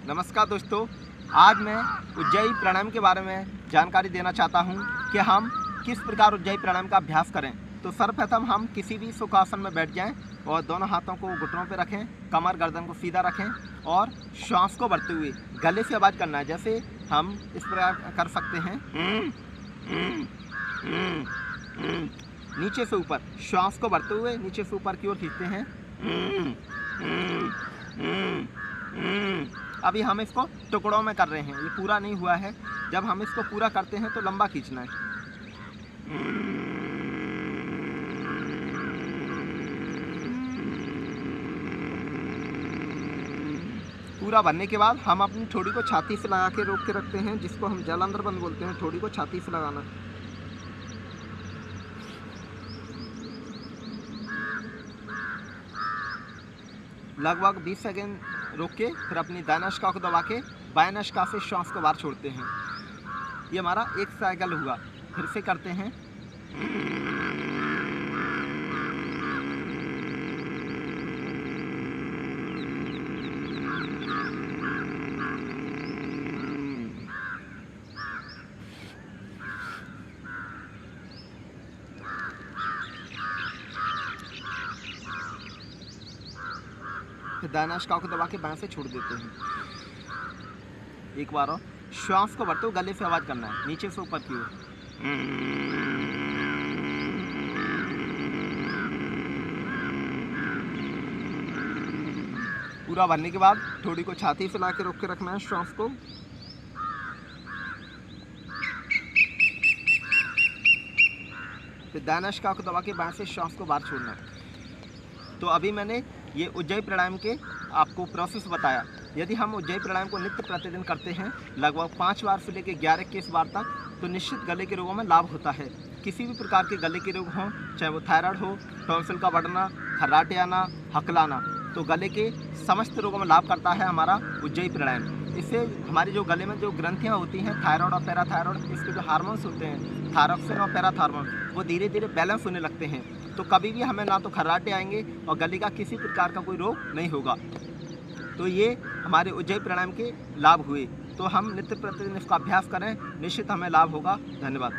नमस्कार दोस्तों, आज मैं उज्जयी प्राणायाम के बारे में जानकारी देना चाहता हूं कि हम किस प्रकार उज्जयी प्राणायाम का अभ्यास करें। तो सर्वप्रथम हम किसी भी सुखासन में बैठ जाएं और दोनों हाथों को घुटनों पर रखें, कमर गर्दन को सीधा रखें और श्वास को भरते हुए गले से आवाज़ करना है। जैसे हम इस प्रकार कर सकते हैं, नीचे से ऊपर श्वास को भरते हुए नीचे से ऊपर की ओर खींचते हैं। अभी हम इसको टुकड़ों में कर रहे हैं, ये पूरा नहीं हुआ है। जब हम इसको पूरा करते हैं तो लंबा खींचना है। पूरा भरने के बाद हम अपनी ठोड़ी को छाती से लगा के रोक के रखते हैं, जिसको हम जालंधर बंद बोलते हैं। ठोड़ी को छाती से लगाना। लगभग 20 सेकेंड रोक के फिर अपनी दाहिनी नासिका को दबा के बाएं नासिका से श्वास को बाहर छोड़ते हैं। ये हमारा एक साइकिल हुआ। फिर से करते हैं। फिर दाहिनी नासिका को दबा के बाएं से छोड़ देते हैं। एक बार और श्वास को भरते हुए गले से आवाज़ करना है, नीचे से ऊपर की ओर। पूरा भरने के बाद ठोड़ी को छाती से ला के रोक के रखना है श्वास को। फिर दाहिनी नासिका को दबा के बाएं से श्वास को बाहर छोड़ना है। तो अभी मैंने ये उज्जयी प्राणायाम के आपको प्रोसेस बताया। यदि हम उज्जयी प्राणायाम को नित्य प्रतिदिन करते हैं, लगभग 5 बार से लेकर 11-21 बार तक, तो निश्चित गले के रोगों में लाभ होता है। किसी भी प्रकार के गले के रोग हों, चाहे वो थायराइड हो, टॉन्सिल का बढ़ना, खर्राटे आना, हकलाना, तो गले के समस्त रोगों में लाभ करता है हमारा उज्जयी प्राणायाम। इससे हमारी जो गले में जो ग्रंथियाँ होती हैं, थायराइड और पैराथायराइड, इसके जो हार्मोन्स होते हैं, थायरॉक्सिन और पैराथार्मोन, वो धीरे धीरे बैलेंस होने लगते हैं। तो कभी भी हमें ना तो खर्राटे आएंगे और गले का किसी प्रकार का कोई रोग नहीं होगा। तो ये हमारे उज्जयी प्राणायाम के लाभ हुए। तो हम नित्य प्रतिदिन इसका अभ्यास करें, निश्चित हमें लाभ होगा। धन्यवाद।